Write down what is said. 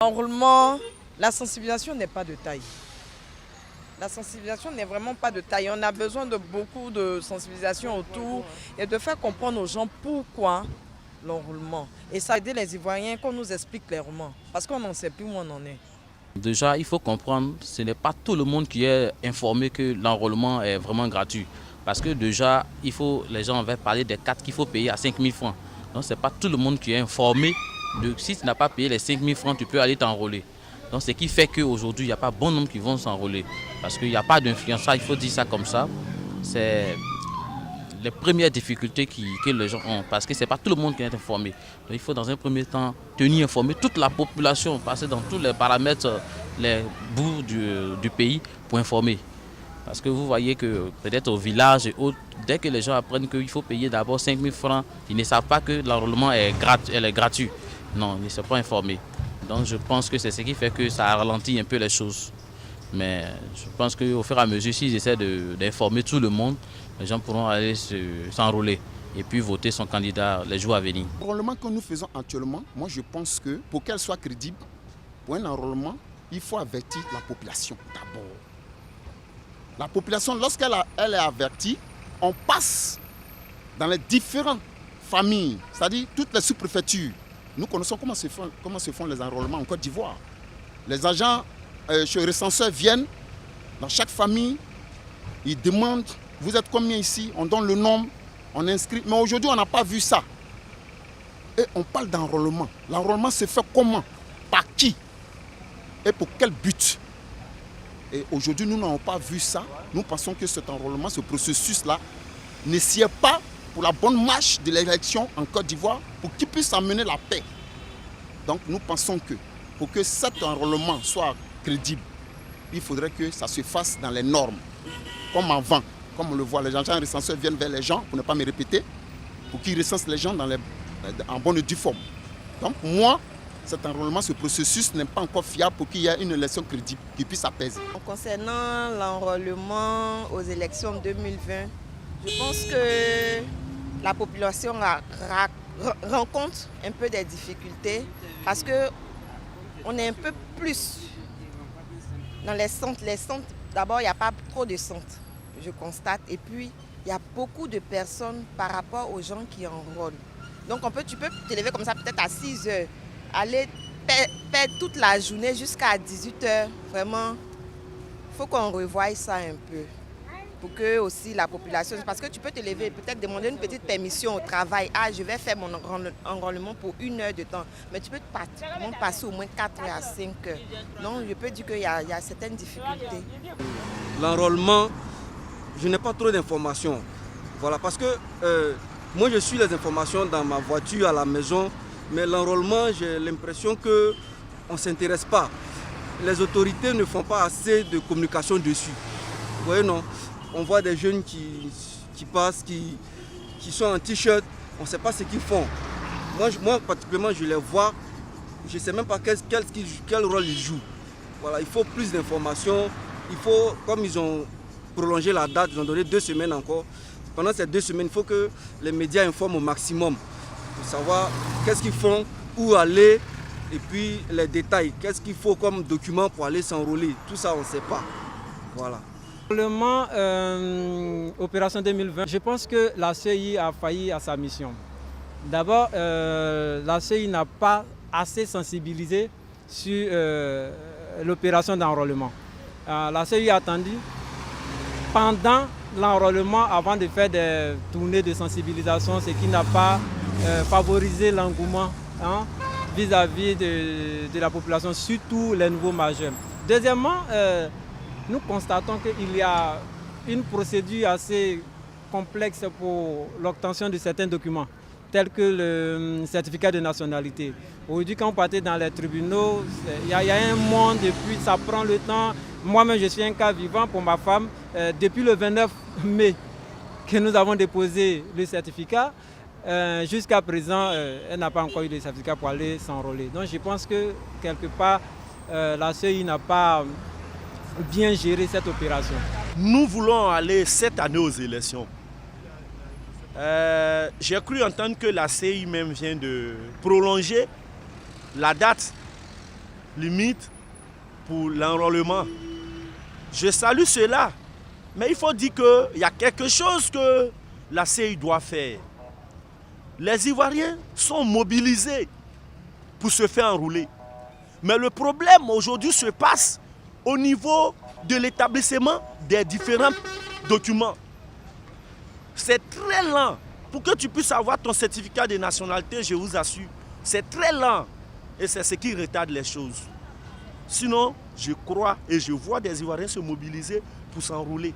Normalement, la sensibilisation n'est pas de taille. La sensibilisation n'est vraiment pas de taille. On a besoin de beaucoup de sensibilisation autour et de faire comprendre aux gens pourquoi l'enrôlement. Et ça aider les Ivoiriens qu'on nous explique clairement. Parce qu'on n'en sait plus où on en est. Déjà, il faut comprendre, ce n'est pas tout le monde qui est informé que l'enrôlement est vraiment gratuit. Parce que déjà, les gens avaient parlé des cartes qu'il faut payer à 5 000 francs. Donc, ce n'est pas tout le monde qui est informé de si tu n'as pas payé les 5 000 francs, tu peux aller t'enrôler. Donc, ce qui fait qu'aujourd'hui, il n'y a pas bon nombre qui vont s'enrôler. Parce qu'il n'y a pas d'influence, il faut dire ça comme ça. C'est les premières difficultés que les gens ont, parce que ce n'est pas tout le monde qui est informé. Donc il faut dans un premier temps tenir informé toute la population, passer dans tous les paramètres, les bouts du pays pour informer. Parce que vous voyez que peut-être au village et autres, dès que les gens apprennent qu'il faut payer d'abord 5 000 francs, ils ne savent pas que l'enrôlement est gratuit. Non, ils ne sont pas informés. Donc je pense que c'est ce qui fait que ça ralentit un peu les choses. Mais je pense qu'au fur et à mesure, s'ils essaient d'informer tout le monde, les gens pourront aller s'enrôler et puis voter son candidat les jours à venir. L'enrôlement que nous faisons actuellement, moi je pense que pour qu'elle soit crédible, pour un enrôlement, il faut avertir la population d'abord. La population, lorsqu'elle est avertie, on passe dans les différentes familles, c'est-à-dire toutes les sous-préfectures. Nous connaissons comment se font les enrôlements en Côte d'Ivoire. Les agents chez recenseurs viennent dans chaque famille, ils demandent vous êtes combien ici, on donne le nombre, on inscrit. Mais aujourd'hui, on n'a pas vu ça. Et on parle d'enrôlement. L'enrôlement se fait comment? Par qui? Et pour quel but? Et aujourd'hui, nous n'avons pas vu ça. Nous pensons que cet enrôlement, ce processus-là, ne sied pas pour la bonne marche de l'élection en Côte d'Ivoire, pour qu'il puisse amener la paix. Donc nous pensons que pour que cet enrôlement soit crédible, il faudrait que ça se fasse dans les normes, comme avant. Comme on le voit, les agents recenseurs viennent vers les gens, pour ne pas me répéter, pour qu'ils recensent les gens en bonne et due forme. Donc moi, cet enrôlement, ce processus n'est pas encore fiable pour qu'il y ait une élection crédible qui puisse apaiser. Concernant l'enrôlement aux élections 2020, je pense que la population rencontre un peu des difficultés parce qu'on est un peu plus dans les centres. Les centres, d'abord, il n'y a pas trop de centres, je constate. Et puis, il y a beaucoup de personnes par rapport aux gens qui enrôlent. Donc, tu peux te lever comme ça peut-être à 6 heures, aller perdre toute la journée jusqu'à 18 heures. Vraiment, il faut qu'on revoie ça un peu. Pour que aussi la population, parce que tu peux te lever et peut-être demander une petite permission au travail. Ah, je vais faire mon enrôlement pour 1 heure de temps. Mais tu peux passer au moins 4 heures à 5 heures. Donc, je peux dire qu'il y a certaines difficultés. L'enrôlement, je n'ai pas trop d'informations. Voilà, parce que moi, je suis les informations dans ma voiture, à la maison. Mais l'enrôlement, j'ai l'impression qu'on ne s'intéresse pas. Les autorités ne font pas assez de communication dessus. Vous voyez, non? On voit des jeunes qui passent, qui sont en t-shirt, on ne sait pas ce qu'ils font. Moi, particulièrement, je les vois, je ne sais même pas quel rôle ils jouent. Voilà, il faut plus d'informations. Il faut, comme ils ont prolongé la date, ils ont donné 2 semaines encore. Pendant ces 2 semaines, il faut que les médias informent au maximum pour savoir qu'est-ce qu'ils font, où aller, et puis les détails. Qu'est-ce qu'il faut comme document pour aller s'enrôler. Tout ça, on ne sait pas. Voilà. L'enrôlement, opération 2020, je pense que la CEI a failli à sa mission. D'abord, la CEI n'a pas assez sensibilisé sur l'opération d'enrôlement. La CEI a attendu pendant l'enrôlement avant de faire des tournées de sensibilisation, ce qui n'a pas favorisé l'engouement vis-à-vis de la population, surtout les nouveaux majeurs. Deuxièmement, nous constatons qu'il y a une procédure assez complexe pour l'obtention de certains documents, tels que le certificat de nationalité. Aujourd'hui, quand vous partez dans les tribunaux, il y a un monde, et puis ça prend le temps. Moi-même, je suis un cas vivant pour ma femme. Depuis le 29 mai que nous avons déposé le certificat, jusqu'à présent, elle n'a pas encore eu de certificat pour aller s'enrôler. Donc je pense que quelque part, la CEI n'a pas bien gérer cette opération. Nous voulons aller cette année aux élections. J'ai cru entendre que la CEI même vient de prolonger la date limite pour l'enrôlement. Je salue cela, mais il faut dire qu'il y a quelque chose que la CI doit faire. Les Ivoiriens sont mobilisés pour se faire enrôler. Mais le problème aujourd'hui se passe au niveau de l'établissement des différents documents. C'est très lent. Pour que tu puisses avoir ton certificat de nationalité, je vous assure, c'est très lent. Et c'est ce qui retarde les choses. Sinon, je crois et je vois des Ivoiriens se mobiliser pour s'enrôler.